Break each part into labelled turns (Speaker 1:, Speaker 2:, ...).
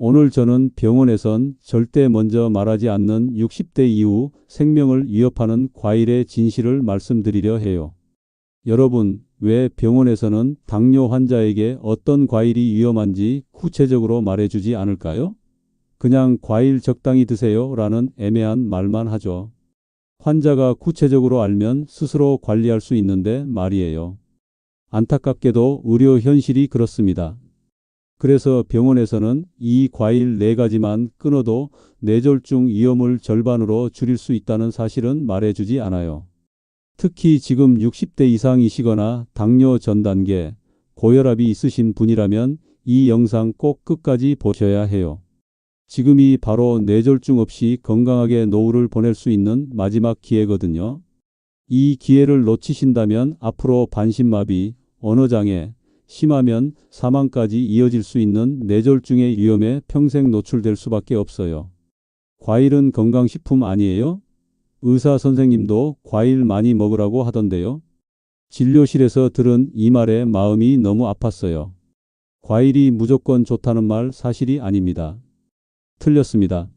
Speaker 1: 오늘 저는 병원에선 절대 먼저 말하지 않는 60대 이후 생명을 위협하는 과일의 진실을 말씀드리려 해요. 여러분, 왜 병원에서는 당뇨 환자에게 어떤 과일이 위험한지 구체적으로 말해주지 않을까요? 그냥 과일 적당히 드세요 라는 애매한 말만 하죠. 환자가 구체적으로 알면 스스로 관리할 수 있는데 말이에요. 안타깝게도 의료 현실이 그렇습니다. 그래서 병원에서는 이 과일 4가지만 끊어도 뇌졸중 위험을 절반으로 줄일 수 있다는 사실은 말해주지 않아요. 특히 지금 60대 이상이시거나 당뇨 전 단계, 고혈압이 있으신 분이라면 이 영상 꼭 끝까지 보셔야 해요. 지금이 바로 뇌졸중 없이 건강하게 노후를 보낼 수 있는 마지막 기회거든요. 이 기회를 놓치신다면 앞으로 반신마비, 언어장애, 심하면 사망까지 이어질 수 있는 뇌졸중의 위험에 평생 노출될 수밖에 없어요. 과일은 건강식품 아니에요? 의사 선생님도 과일 많이 먹으라고 하던데요. 진료실에서 들은 이 말에 마음이 너무 아팠어요. 과일이 무조건 좋다는 말 사실이 아닙니다. 틀렸습니다.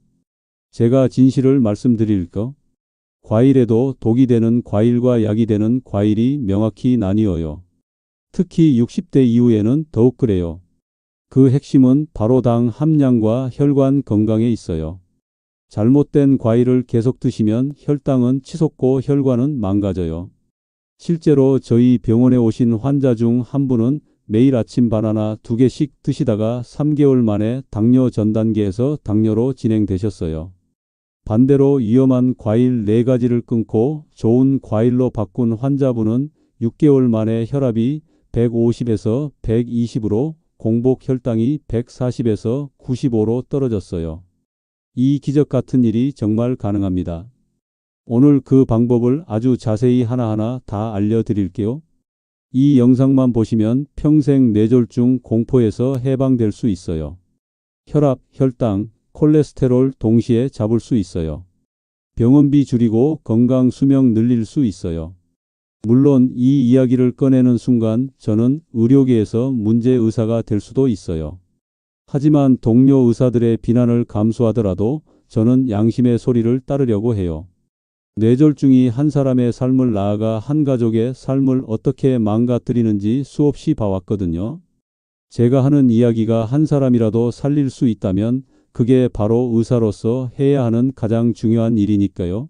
Speaker 1: 제가 진실을 말씀드릴까? 과일에도 독이 되는 과일과 약이 되는 과일이 명확히 나뉘어요. 특히 60대 이후에는 더욱 그래요. 그 핵심은 바로 당 함량과 혈관 건강에 있어요. 잘못된 과일을 계속 드시면 혈당은 치솟고 혈관은 망가져요. 실제로 저희 병원에 오신 환자 중 한 분은 매일 아침 바나나 2개씩 드시다가 3개월 만에 당뇨 전 단계에서 당뇨로 진행되셨어요. 반대로 위험한 과일 4가지를 끊고 좋은 과일로 바꾼 환자분은 6개월 만에 혈압이 150에서 120으로 공복 혈당이 140에서 95로 떨어졌어요. 이 기적 같은 일이 정말 가능합니다. 오늘 그 방법을 아주 자세히 하나하나 다 알려드릴게요. 이 영상만 보시면 평생 뇌졸중 공포에서 해방될 수 있어요. 혈압, 혈당, 콜레스테롤 동시에 잡을 수 있어요. 병원비 줄이고 건강 수명 늘릴 수 있어요. 물론 이 이야기를 꺼내는 순간 저는 의료계에서 문제 의사가 될 수도 있어요. 하지만 동료 의사들의 비난을 감수하더라도 저는 양심의 소리를 따르려고 해요. 뇌졸중이 한 사람의 삶을 나아가 한 가족의 삶을 어떻게 망가뜨리는지 수없이 봐왔거든요. 제가 하는 이야기가 한 사람이라도 살릴 수 있다면 그게 바로 의사로서 해야 하는 가장 중요한 일이니까요.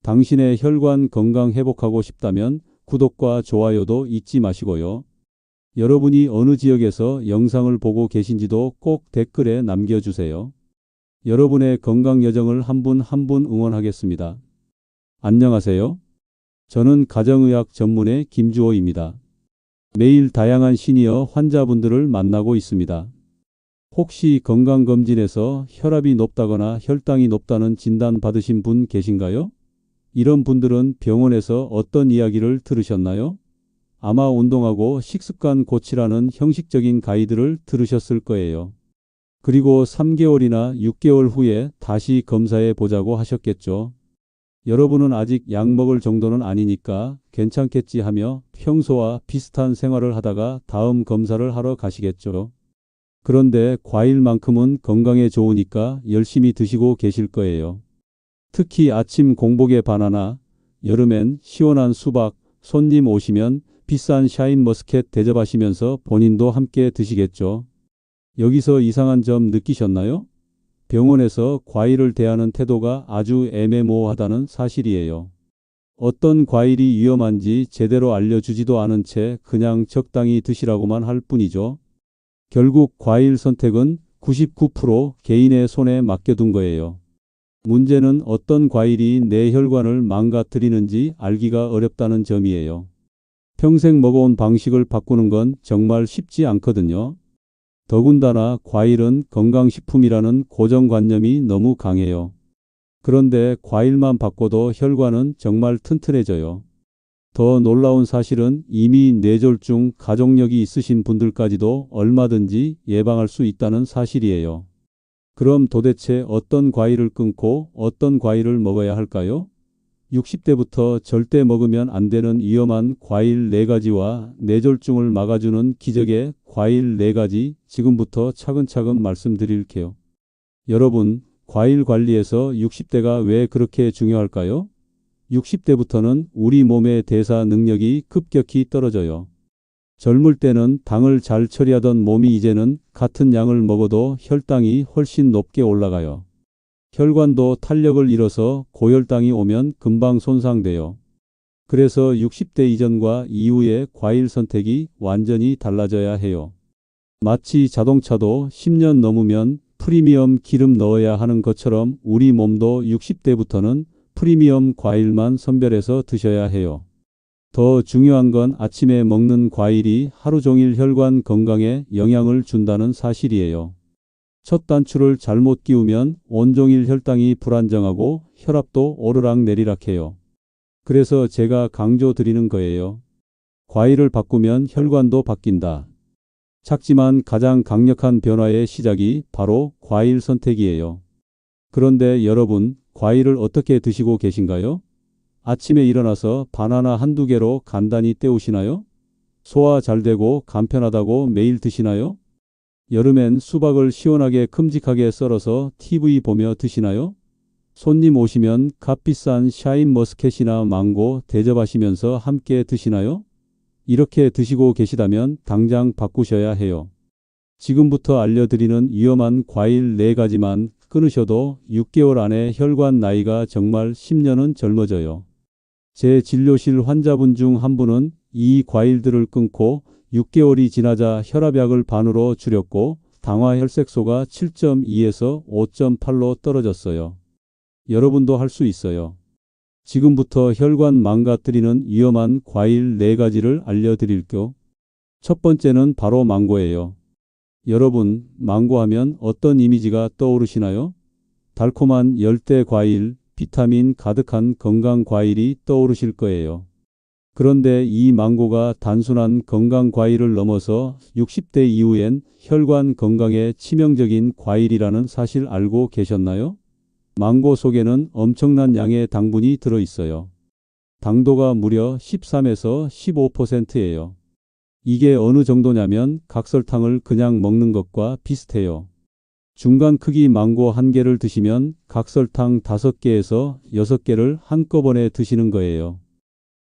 Speaker 1: 당신의 혈관 건강 회복하고 싶다면 구독과 좋아요도 잊지 마시고요. 여러분이 어느 지역에서 영상을 보고 계신지도 꼭 댓글에 남겨주세요. 여러분의 건강 여정을 한 분 한 분 응원하겠습니다. 안녕하세요. 저는 가정의학 전문의 김주호입니다. 매일 다양한 시니어 환자분들을 만나고 있습니다. 혹시 건강검진에서 혈압이 높다거나 혈당이 높다는 진단 받으신 분 계신가요? 이런 분들은 병원에서 어떤 이야기를 들으셨나요? 아마 운동하고 식습관 고치라는 형식적인 가이드를 들으셨을 거예요. 그리고 3개월이나 6개월 후에 다시 검사해 보자고 하셨겠죠. 여러분은 아직 약 먹을 정도는 아니니까 괜찮겠지 하며 평소와 비슷한 생활을 하다가 다음 검사를 하러 가시겠죠. 그런데 과일만큼은 건강에 좋으니까 열심히 드시고 계실 거예요. 특히 아침 공복에 바나나, 여름엔 시원한 수박, 손님 오시면 비싼 샤인머스켓 대접하시면서 본인도 함께 드시겠죠. 여기서 이상한 점 느끼셨나요? 병원에서 과일을 대하는 태도가 아주 애매모호하다는 사실이에요. 어떤 과일이 위험한지 제대로 알려주지도 않은 채 그냥 적당히 드시라고만 할 뿐이죠. 결국 과일 선택은 99% 개인의 손에 맡겨둔 거예요. 문제는 어떤 과일이 내 혈관을 망가뜨리는지 알기가 어렵다는 점이에요. 평생 먹어온 방식을 바꾸는 건 정말 쉽지 않거든요. 더군다나 과일은 건강식품이라는 고정관념이 너무 강해요. 그런데 과일만 바꿔도 혈관은 정말 튼튼해져요. 더 놀라운 사실은 이미 뇌졸중 가족력이 있으신 분들까지도 얼마든지 예방할 수 있다는 사실이에요. 그럼 도대체 어떤 과일을 끊고 어떤 과일을 먹어야 할까요? 60대부터 절대 먹으면 안 되는 위험한 과일 4가지와 뇌졸중을 막아주는 기적의 과일 4가지 지금부터 차근차근 말씀드릴게요. 여러분, 과일 관리에서 60대가 왜 그렇게 중요할까요? 60대부터는 우리 몸의 대사 능력이 급격히 떨어져요. 젊을 때는 당을 잘 처리하던 몸이 이제는 같은 양을 먹어도 혈당이 훨씬 높게 올라가요. 혈관도 탄력을 잃어서 고혈당이 오면 금방 손상돼요. 그래서 60대 이전과 이후의 과일 선택이 완전히 달라져야 해요. 마치 자동차도 10년 넘으면 프리미엄 기름 넣어야 하는 것처럼 우리 몸도 60대부터는 프리미엄 과일만 선별해서 드셔야 해요. 더 중요한 건 아침에 먹는 과일이 하루 종일 혈관 건강에 영향을 준다는 사실이에요. 첫 단추를 잘못 끼우면 온종일 혈당이 불안정하고 혈압도 오르락내리락해요. 그래서 제가 강조드리는 거예요. 과일을 바꾸면 혈관도 바뀐다. 작지만 가장 강력한 변화의 시작이 바로 과일 선택이에요. 그런데 여러분, 과일을 어떻게 드시고 계신가요? 아침에 일어나서 바나나 한두 개로 간단히 때우시나요? 소화 잘 되고 간편하다고 매일 드시나요? 여름엔 수박을 시원하게 큼직하게 썰어서 TV 보며 드시나요? 손님 오시면 값비싼 샤인머스켓이나 망고 대접하시면서 함께 드시나요? 이렇게 드시고 계시다면 당장 바꾸셔야 해요. 지금부터 알려드리는 위험한 과일 4가지만 끊으셔도 6개월 안에 혈관 나이가 정말 10년은 젊어져요. 제 진료실 환자분 중 한 분은 이 과일들을 끊고 6개월이 지나자 혈압약을 반으로 줄였고 당화혈색소가 7.2에서 5.8로 떨어졌어요. 여러분도 할 수 있어요. 지금부터 혈관 망가뜨리는 위험한 과일 4가지를 알려드릴게요. 첫 번째는 바로 망고예요. 여러분, 망고하면 어떤 이미지가 떠오르시나요? 달콤한 열대 과일, 비타민 가득한 건강 과일이 떠오르실 거예요. 그런데 이 망고가 단순한 건강 과일을 넘어서 60대 이후엔 혈관 건강에 치명적인 과일이라는 사실 알고 계셨나요? 망고 속에는 엄청난 양의 당분이 들어있어요. 당도가 무려 13에서 15%예요. 이게 어느 정도냐면 각설탕을 그냥 먹는 것과 비슷해요. 중간 크기 망고 1개를 드시면 각설탕 5개에서 6개를 한꺼번에 드시는 거예요.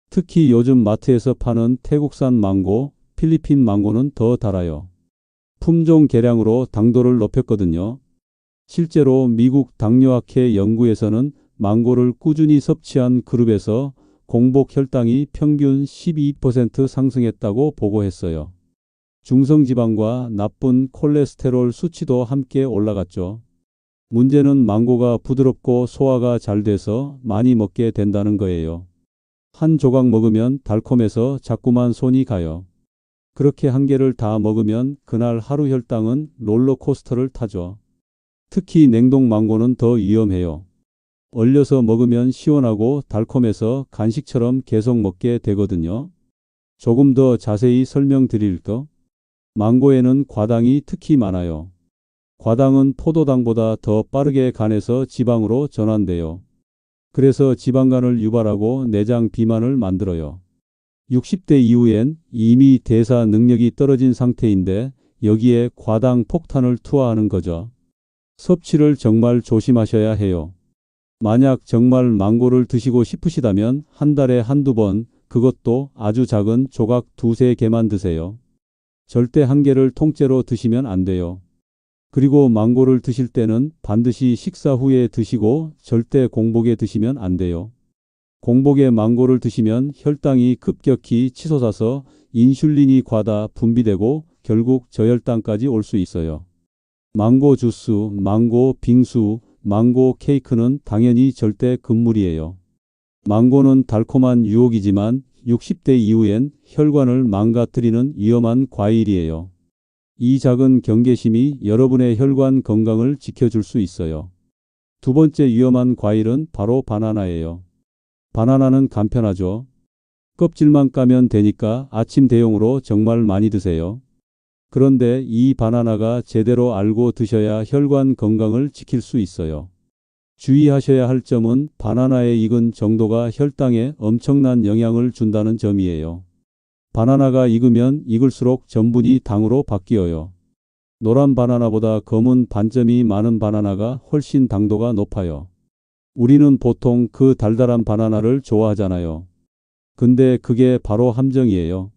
Speaker 1: 특히 요즘 마트에서 파는 태국산 망고, 필리핀 망고는 더 달아요. 품종 개량으로 당도를 높였거든요. 실제로 미국 당뇨학회 연구에서는 망고를 꾸준히 섭취한 그룹에서 공복 혈당이 평균 12% 상승했다고 보고했어요. 중성지방과 나쁜 콜레스테롤 수치도 함께 올라갔죠. 문제는 망고가 부드럽고 소화가 잘 돼서 많이 먹게 된다는 거예요. 한 조각 먹으면 달콤해서 자꾸만 손이 가요. 그렇게 1개를 다 먹으면 그날 하루 혈당은 롤러코스터를 타죠. 특히 냉동 망고는 더 위험해요. 얼려서 먹으면 시원하고 달콤해서 간식처럼 계속 먹게 되거든요. 조금 더 자세히 설명드릴까? 망고에는 과당이 특히 많아요. 과당은 포도당보다 더 빠르게 간에서 지방으로 전환돼요. 그래서 지방간을 유발하고 내장 비만을 만들어요. 60대 이후엔 이미 대사 능력이 떨어진 상태인데 여기에 과당 폭탄을 투하하는 거죠. 섭취를 정말 조심하셔야 해요. 만약 정말 망고를 드시고 싶으시다면 한 달에 한두 번, 그것도 아주 작은 조각 2~3개만 드세요. 절대 1개를 통째로 드시면 안 돼요. 그리고 망고를 드실 때는 반드시 식사 후에 드시고 절대 공복에 드시면 안 돼요. 공복에 망고를 드시면 혈당이 급격히 치솟아서 인슐린이 과다 분비되고 결국 저혈당까지 올 수 있어요. 망고 주스, 망고 빙수, 망고 케이크는 당연히 절대 금물이에요. 망고는 달콤한 유혹이지만 60대 이후엔 혈관을 망가뜨리는 위험한 과일이에요. 이 작은 경계심이 여러분의 혈관 건강을 지켜줄 수 있어요. 두 번째 위험한 과일은 바로 바나나예요. 바나나는 간편하죠. 껍질만 까면 되니까 아침 대용으로 정말 많이 드세요. 그런데 이 바나나가 제대로 알고 드셔야 혈관 건강을 지킬 수 있어요. 주의하셔야 할 점은 바나나의 익은 정도가 혈당에 엄청난 영향을 준다는 점이에요. 바나나가 익으면 익을수록 전분이 당으로 바뀌어요. 노란 바나나보다 검은 반점이 많은 바나나가 훨씬 당도가 높아요. 우리는 보통 그 달달한 바나나를 좋아하잖아요. 근데 그게 바로 함정이에요.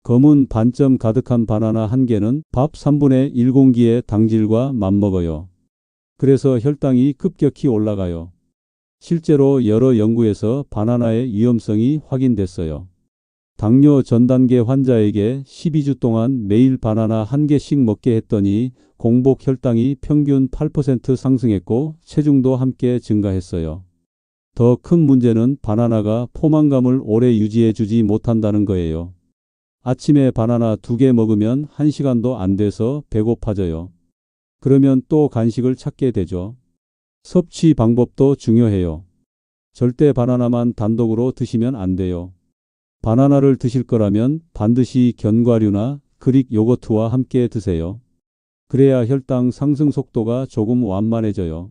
Speaker 1: 검은 반점 가득한 바나나 한 개는 밥 3분의 1공기의 당질과 맞먹어요. 그래서 혈당이 급격히 올라가요. 실제로 여러 연구에서 바나나의 위험성이 확인됐어요. 당뇨 전 단계 환자에게 12주 동안 매일 바나나 한 개씩 먹게 했더니 공복 혈당이 평균 8% 상승했고 체중도 함께 증가했어요. 더 큰 문제는 바나나가 포만감을 오래 유지해 주지 못한다는 거예요. 아침에 바나나 2개 먹으면 1시간도 안 돼서 배고파져요. 그러면 또 간식을 찾게 되죠. 섭취 방법도 중요해요. 절대 바나나만 단독으로 드시면 안 돼요. 바나나를 드실 거라면 반드시 견과류나 그릭 요거트와 함께 드세요. 그래야 혈당 상승 속도가 조금 완만해져요.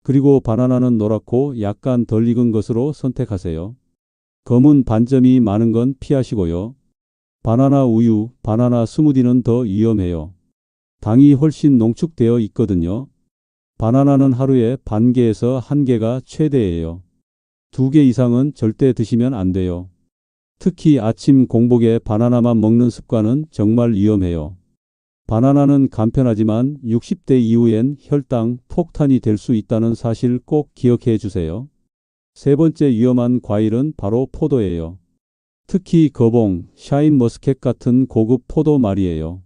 Speaker 1: 그리고 바나나는 노랗고 약간 덜 익은 것으로 선택하세요. 검은 반점이 많은 건 피하시고요. 바나나 우유, 바나나 스무디는 더 위험해요. 당이 훨씬 농축되어 있거든요. 바나나는 하루에 반 개에서 1개가 최대예요. 2개 이상은 절대 드시면 안 돼요. 특히 아침 공복에 바나나만 먹는 습관은 정말 위험해요. 바나나는 간편하지만 60대 이후엔 혈당 폭탄이 될 수 있다는 사실 꼭 기억해 주세요. 세 번째 위험한 과일은 바로 포도예요. 특히 거봉, 샤인머스켓 같은 고급 포도 말이에요.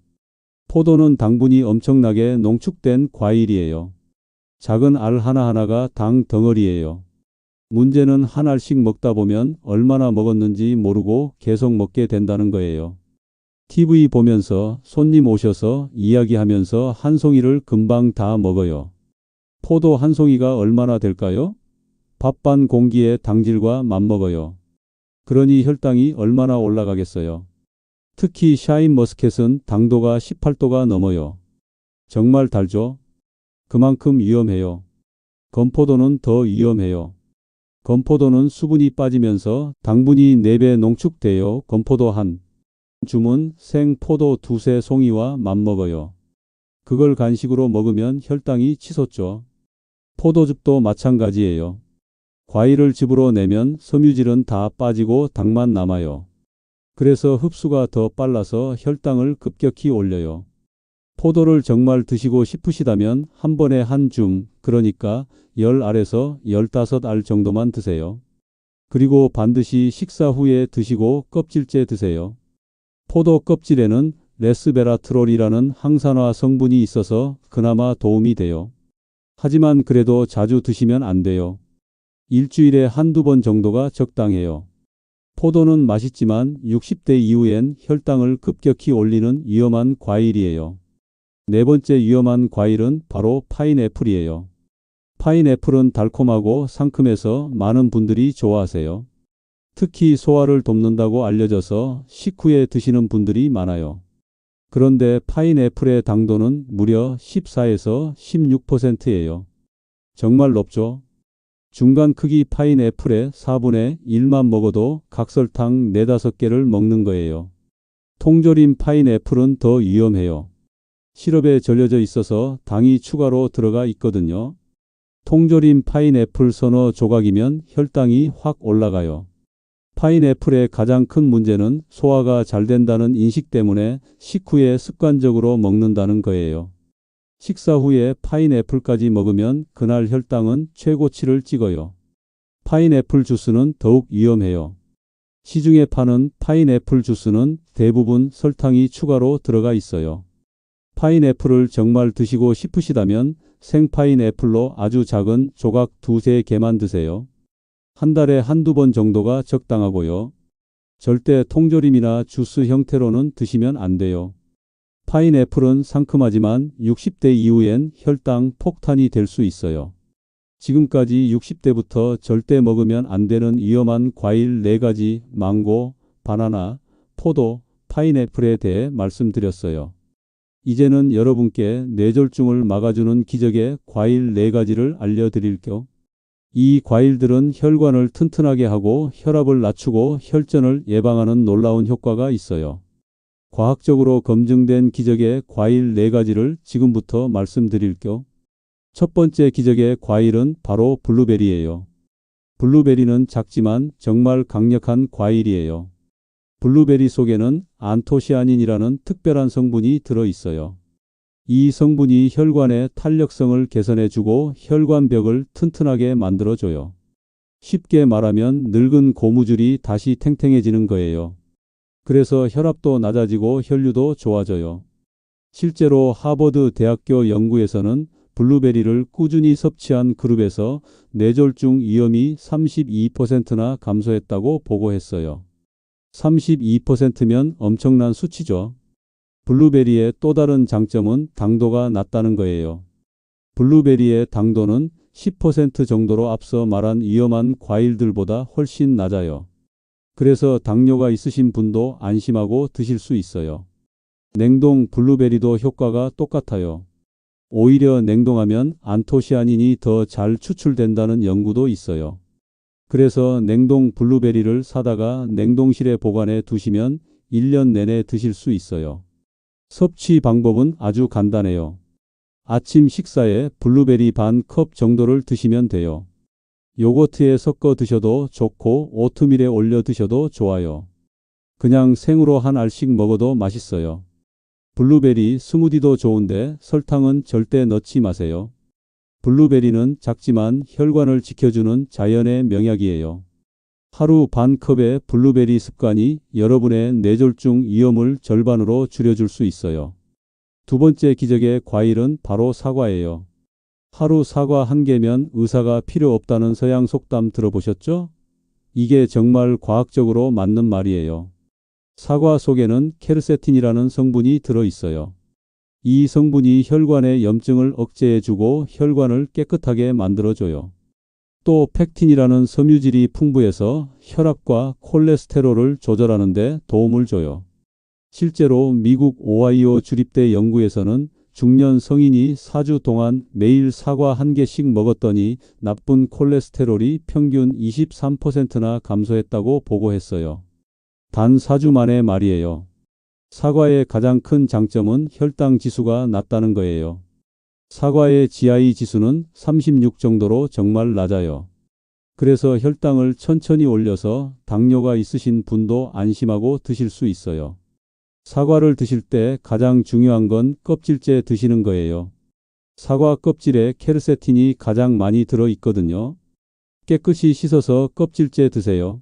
Speaker 1: 포도는 당분이 엄청나게 농축된 과일이에요. 작은 알 하나하나가 당 덩어리예요. 문제는 한 알씩 먹다 보면 얼마나 먹었는지 모르고 계속 먹게 된다는 거예요. TV 보면서 손님 오셔서 이야기하면서 한 송이를 금방 다 먹어요. 포도 한 송이가 얼마나 될까요? 밥 반 공기의 당질과 맞먹어요. 그러니 혈당이 얼마나 올라가겠어요. 특히 샤인머스켓은 당도가 18도가 넘어요. 정말 달죠? 그만큼 위험해요. 건포도는 더 위험해요. 건포도는 수분이 빠지면서 당분이 4배 농축돼요. 건포도 한 줌은 생포도 2-3송이와 맞먹어요. 그걸 간식으로 먹으면 혈당이 치솟죠. 포도즙도 마찬가지예요. 과일을 즙으로 내면 섬유질은 다 빠지고 당만 남아요. 그래서 흡수가 더 빨라서 혈당을 급격히 올려요. 포도를 정말 드시고 싶으시다면 한 번에 한 줌, 그러니까 10알에서 15알 정도만 드세요. 그리고 반드시 식사 후에 드시고 껍질째 드세요. 포도 껍질에는 레스베라트롤이라는 항산화 성분이 있어서 그나마 도움이 돼요. 하지만 그래도 자주 드시면 안 돼요. 일주일에 한두 번 정도가 적당해요. 포도는 맛있지만 60대 이후엔 혈당을 급격히 올리는 위험한 과일이에요. 네 번째 위험한 과일은 바로 파인애플이에요. 파인애플은 달콤하고 상큼해서 많은 분들이 좋아하세요. 특히 소화를 돕는다고 알려져서 식후에 드시는 분들이 많아요. 그런데 파인애플의 당도는 무려 14에서 16%예요. 정말 높죠? 중간 크기 파인애플의 4분의 1만 먹어도 각설탕 4-5개를 먹는 거예요. 통조림 파인애플은 더 위험해요. 시럽에 절여져 있어서 당이 추가로 들어가 있거든요. 통조림 파인애플 서너 조각이면 혈당이 확 올라가요. 파인애플의 가장 큰 문제는 소화가 잘 된다는 인식 때문에 식후에 습관적으로 먹는다는 거예요. 식사 후에 파인애플까지 먹으면 그날 혈당은 최고치를 찍어요. 파인애플 주스는 더욱 위험해요. 시중에 파는 파인애플 주스는 대부분 설탕이 추가로 들어가 있어요. 파인애플을 정말 드시고 싶으시다면 생파인애플로 아주 작은 조각 2-3개만 드세요. 한 달에 한두 번 정도가 적당하고요. 절대 통조림이나 주스 형태로는 드시면 안 돼요. 파인애플은 상큼하지만 60대 이후엔 혈당 폭탄이 될 수 있어요. 지금까지 60대부터 절대 먹으면 안 되는 위험한 과일 4가지, 망고, 바나나, 포도, 파인애플에 대해 말씀드렸어요. 이제는 여러분께 뇌졸중을 막아주는 기적의 과일 4가지를 알려드릴게요. 이 과일들은 혈관을 튼튼하게 하고 혈압을 낮추고 혈전을 예방하는 놀라운 효과가 있어요. 과학적으로 검증된 기적의 과일 4가지를 지금부터 말씀드릴게요. 첫 번째 기적의 과일은 바로 블루베리예요. 블루베리는 작지만 정말 강력한 과일이에요. 블루베리 속에는 안토시아닌이라는 특별한 성분이 들어 있어요. 이 성분이 혈관의 탄력성을 개선해주고 혈관벽을 튼튼하게 만들어줘요. 쉽게 말하면 늙은 고무줄이 다시 탱탱해지는 거예요. 그래서 혈압도 낮아지고 혈류도 좋아져요. 실제로 하버드 대학교 연구에서는 블루베리를 꾸준히 섭취한 그룹에서 뇌졸중 위험이 32%나 감소했다고 보고했어요. 32%면 엄청난 수치죠. 블루베리의 또 다른 장점은 당도가 낮다는 거예요. 블루베리의 당도는 10% 정도로 앞서 말한 위험한 과일들보다 훨씬 낮아요. 그래서 당뇨가 있으신 분도 안심하고 드실 수 있어요. 냉동 블루베리도 효과가 똑같아요. 오히려 냉동하면 안토시아닌이 더 잘 추출된다는 연구도 있어요. 그래서 냉동 블루베리를 사다가 냉동실에 보관해 두시면 1년 내내 드실 수 있어요. 섭취 방법은 아주 간단해요. 아침 식사에 블루베리 반 컵 정도를 드시면 돼요. 요거트에 섞어 드셔도 좋고 오트밀에 올려 드셔도 좋아요. 그냥 생으로 한 알씩 먹어도 맛있어요. 블루베리 스무디도 좋은데 설탕은 절대 넣지 마세요. 블루베리는 작지만 혈관을 지켜주는 자연의 명약이에요. 하루 반 컵의 블루베리 습관이 여러분의 뇌졸중 위험을 절반으로 줄여줄 수 있어요. 두 번째 기적의 과일은 바로 사과예요. 하루 사과 1개면 의사가 필요 없다는 서양 속담 들어보셨죠? 이게 정말 과학적으로 맞는 말이에요. 사과 속에는 케르세틴이라는 성분이 들어 있어요. 이 성분이 혈관의 염증을 억제해주고 혈관을 깨끗하게 만들어줘요. 또 펙틴이라는 섬유질이 풍부해서 혈압과 콜레스테롤을 조절하는 데 도움을 줘요. 실제로 미국 오하이오 주립대 연구에서는 중년 성인이 4주 동안 매일 사과 1개씩 먹었더니 나쁜 콜레스테롤이 평균 23%나 감소했다고 보고했어요. 단 4주 만에 말이에요. 사과의 가장 큰 장점은 혈당 지수가 낮다는 거예요. 사과의 GI 지수는 36 정도로 정말 낮아요. 그래서 혈당을 천천히 올려서 당뇨가 있으신 분도 안심하고 드실 수 있어요. 사과를 드실 때 가장 중요한 건 껍질째 드시는 거예요. 사과 껍질에 케르세틴이 가장 많이 들어 있거든요. 깨끗이 씻어서 껍질째 드세요.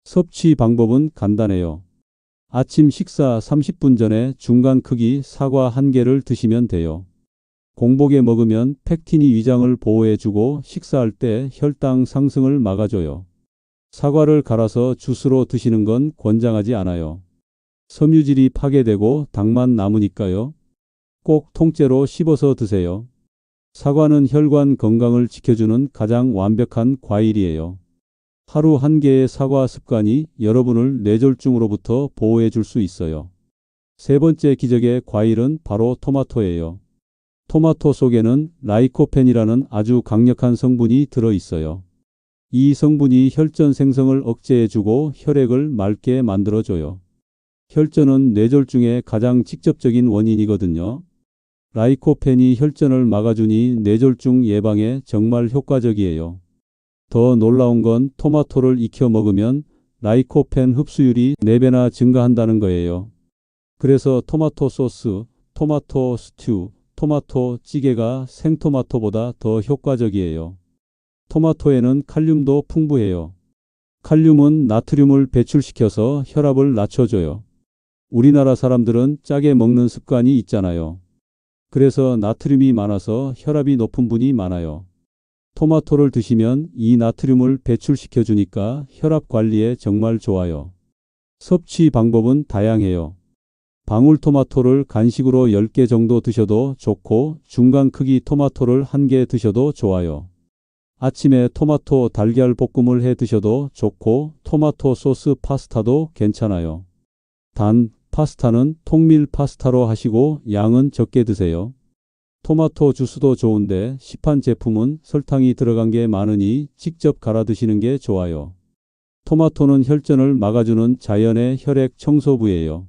Speaker 1: 섭취 방법은 간단해요. 아침 식사 30분 전에 중간 크기 사과 1개를 드시면 돼요. 공복에 먹으면 펙틴이 위장을 보호해주고 식사할 때 혈당 상승을 막아줘요. 사과를 갈아서 주스로 드시는 건 권장하지 않아요. 섬유질이 파괴되고 당만 남으니까요. 꼭 통째로 씹어서 드세요. 사과는 혈관 건강을 지켜주는 가장 완벽한 과일이에요. 하루 1개의 사과 습관이 여러분을 뇌졸중으로부터 보호해 줄 수 있어요. 세 번째 기적의 과일은 바로 토마토예요. 토마토 속에는 라이코펜이라는 아주 강력한 성분이 들어 있어요. 이 성분이 혈전 생성을 억제해주고 혈액을 맑게 만들어줘요. 혈전은 뇌졸중의 가장 직접적인 원인이거든요. 라이코펜이 혈전을 막아주니 뇌졸중 예방에 정말 효과적이에요. 더 놀라운 건 토마토를 익혀 먹으면 라이코펜 흡수율이 4배나 증가한다는 거예요. 그래서 토마토 소스, 토마토 스튜, 토마토 찌개가 생토마토보다 더 효과적이에요. 토마토에는 칼륨도 풍부해요. 칼륨은 나트륨을 배출시켜서 혈압을 낮춰줘요. 우리나라 사람들은 짜게 먹는 습관이 있잖아요. 그래서 나트륨이 많아서 혈압이 높은 분이 많아요. 토마토를 드시면 이 나트륨을 배출시켜 주니까 혈압 관리에 정말 좋아요. 섭취 방법은 다양해요. 방울토마토를 간식으로 10개 정도 드셔도 좋고 중간 크기 토마토를 1개 드셔도 좋아요. 아침에 토마토 달걀 볶음을 해 드셔도 좋고 토마토 소스 파스타도 괜찮아요. 단 파스타는 통밀 파스타로 하시고 양은 적게 드세요. 토마토 주스도 좋은데 시판 제품은 설탕이 들어간 게 많으니 직접 갈아 드시는 게 좋아요. 토마토는 혈전을 막아주는 자연의 혈액 청소부예요.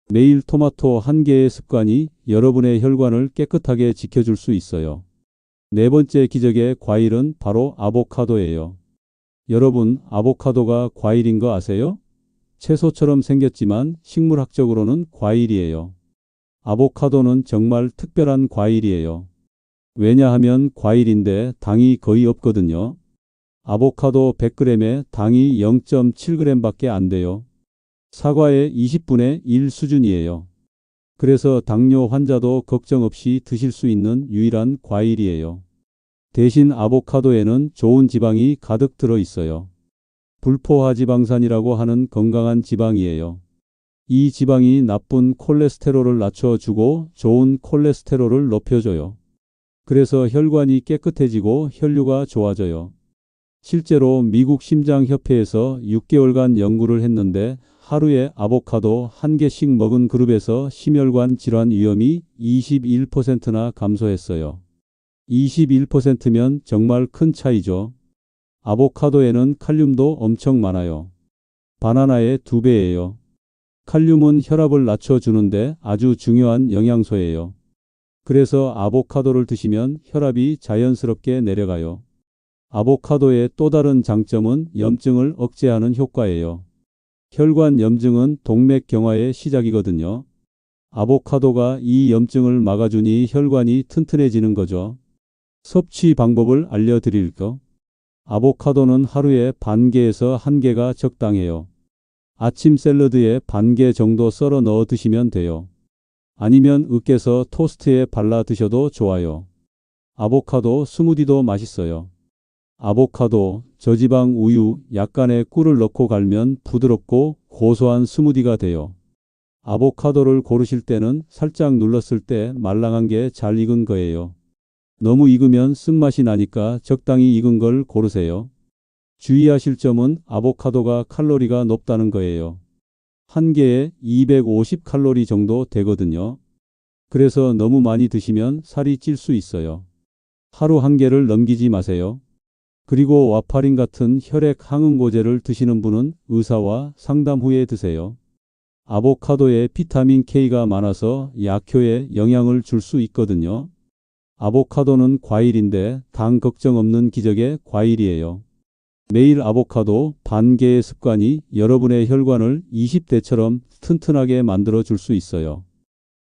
Speaker 1: 매일 토마토 한 개의 습관이 여러분의 혈관을 깨끗하게 지켜줄 수 있어요. 네 번째 기적의 과일은 바로 아보카도예요. 여러분, 아보카도가 과일인 거 아세요? 채소처럼 생겼지만 식물학적으로는 과일이에요. 아보카도는 정말 특별한 과일이에요. 왜냐하면 과일인데 당이 거의 없거든요. 아보카도 100g에 당이 0.7g밖에 안 돼요. 사과의 20분의 1 수준이에요. 그래서 당뇨 환자도 걱정 없이 드실 수 있는 유일한 과일이에요. 대신 아보카도에는 좋은 지방이 가득 들어 있어요. 불포화지방산이라고 하는 건강한 지방이에요. 이 지방이 나쁜 콜레스테롤을 낮춰주고 좋은 콜레스테롤을 높여줘요. 그래서 혈관이 깨끗해지고 혈류가 좋아져요. 실제로 미국 심장협회에서 6개월간 연구를 했는데 하루에 아보카도 한 개씩 먹은 그룹에서 심혈관 질환 위험이 21%나 감소했어요. 21%면 정말 큰 차이죠. 아보카도에는 칼륨도 엄청 많아요. 바나나의 2배예요. 칼륨은 혈압을 낮춰주는데 아주 중요한 영양소예요. 그래서 아보카도를 드시면 혈압이 자연스럽게 내려가요. 아보카도의 또 다른 장점은 염증을 억제하는 효과예요. 혈관 염증은 동맥경화의 시작이거든요. 아보카도가 이 염증을 막아주니 혈관이 튼튼해지는 거죠. 섭취 방법을 알려드릴까? 아보카도는 하루에 반 개에서 1개가 적당해요. 아침 샐러드에 반 개 정도 썰어 넣어 드시면 돼요. 아니면 으깨서 토스트에 발라 드셔도 좋아요. 아보카도 스무디도 맛있어요. 아보카도, 저지방 우유, 약간의 꿀을 넣고 갈면 부드럽고 고소한 스무디가 돼요. 아보카도를 고르실 때는 살짝 눌렀을 때 말랑한 게 잘 익은 거예요. 너무 익으면 쓴맛이 나니까 적당히 익은 걸 고르세요. 주의하실 점은 아보카도가 칼로리가 높다는 거예요. 한 개에 250칼로리 정도 되거든요. 그래서 너무 많이 드시면 살이 찔 수 있어요. 하루 한 개를 넘기지 마세요. 그리고 와파린 같은 혈액 항응고제를 드시는 분은 의사와 상담 후에 드세요. 아보카도에 비타민 K가 많아서 약효에 영향을 줄 수 있거든요. 아보카도는 과일인데 당 걱정 없는 기적의 과일이에요. 매일 아보카도 반 개의 습관이 여러분의 혈관을 20대처럼 튼튼하게 만들어 줄 수 있어요.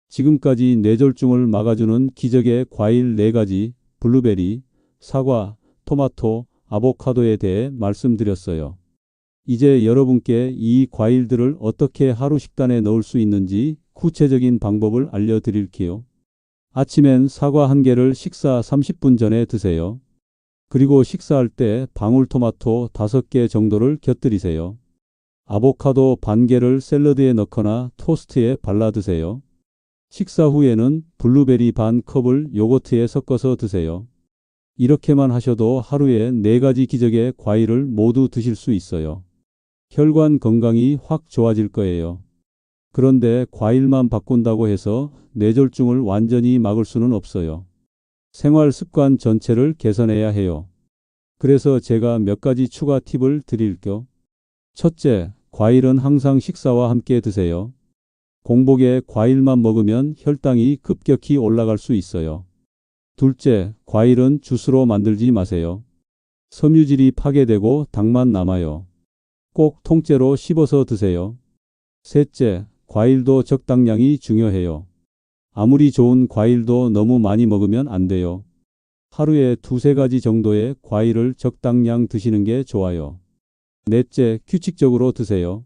Speaker 1: 지금까지 뇌졸중을 막아주는 기적의 과일 4가지, 블루베리, 사과, 토마토, 아보카도에 대해 말씀드렸어요. 이제 여러분께 이 과일들을 어떻게 하루 식단에 넣을 수 있는지 구체적인 방법을 알려드릴게요. 아침엔 사과 1개를 식사 30분 전에 드세요. 그리고 식사할 때 방울토마토 5개 정도를 곁들이세요. 아보카도 반 개를 샐러드에 넣거나 토스트에 발라 드세요. 식사 후에는 블루베리 반 컵을 요거트에 섞어서 드세요. 이렇게만 하셔도 하루에 4가지 기적의 과일을 모두 드실 수 있어요. 혈관 건강이 확 좋아질 거예요. 그런데 과일만 바꾼다고 해서 뇌졸중을 완전히 막을 수는 없어요. 생활 습관 전체를 개선해야 해요. 그래서 제가 몇 가지 추가 팁을 드릴게요. 첫째, 과일은 항상 식사와 함께 드세요. 공복에 과일만 먹으면 혈당이 급격히 올라갈 수 있어요. 둘째, 과일은 주스로 만들지 마세요. 섬유질이 파괴되고 당만 남아요. 꼭 통째로 씹어서 드세요. 셋째, 과일도 적당량이 중요해요. 아무리 좋은 과일도 너무 많이 먹으면 안 돼요. 하루에 2-3가지 정도의 과일을 적당량 드시는 게 좋아요. 넷째, 규칙적으로 드세요.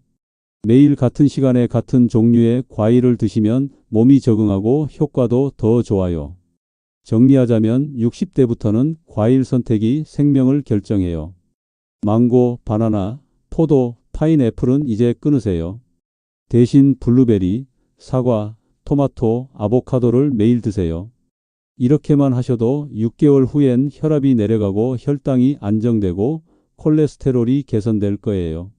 Speaker 1: 매일 같은 시간에 같은 종류의 과일을 드시면 몸이 적응하고 효과도 더 좋아요. 정리하자면 60대부터는 과일 선택이 생명을 결정해요. 망고, 바나나, 포도, 파인애플은 이제 끊으세요. 대신 블루베리, 사과, 토마토, 아보카도를 매일 드세요. 이렇게만 하셔도 6개월 후엔 혈압이 내려가고 혈당이 안정되고 콜레스테롤이 개선될 거예요.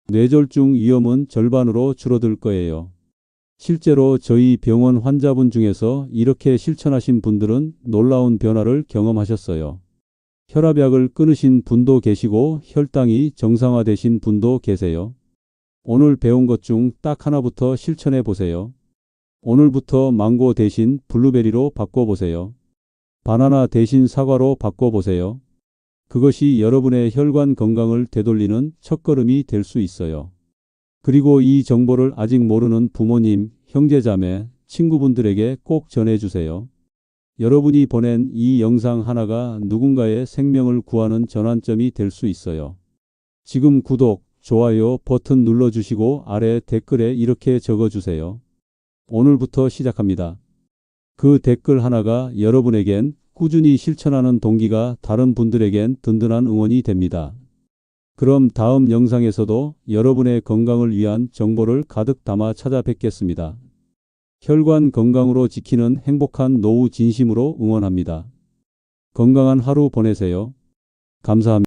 Speaker 1: 뇌졸중 위험은 절반으로 줄어들 거예요. 실제로 저희 병원 환자분 중에서 이렇게 실천하신 분들은 놀라운 변화를 경험하셨어요. 혈압약을 끊으신 분도 계시고 혈당이 정상화되신 분도 계세요. 오늘 배운 것 중 딱 하나부터 실천해 보세요. 오늘부터 망고 대신 블루베리로 바꿔보세요. 바나나 대신 사과로 바꿔보세요. 그것이 여러분의 혈관 건강을 되돌리는 첫걸음이 될 수 있어요. 그리고 이 정보를 아직 모르는 부모님, 형제자매, 친구분들에게 꼭 전해주세요. 여러분이 보낸 이 영상 하나가 누군가의 생명을 구하는 전환점이 될 수 있어요. 지금 구독, 좋아요 버튼 눌러주시고 아래 댓글에 이렇게 적어주세요. 오늘부터 시작합니다. 그 댓글 하나가 여러분에겐 꾸준히 실천하는 동기가, 다른 분들에겐 든든한 응원이 됩니다. 그럼 다음 영상에서도 여러분의 건강을 위한 정보를 가득 담아 찾아뵙겠습니다. 혈관 건강으로 지키는 행복한 노후 진심으로 응원합니다. 건강한 하루 보내세요. 감사합니다.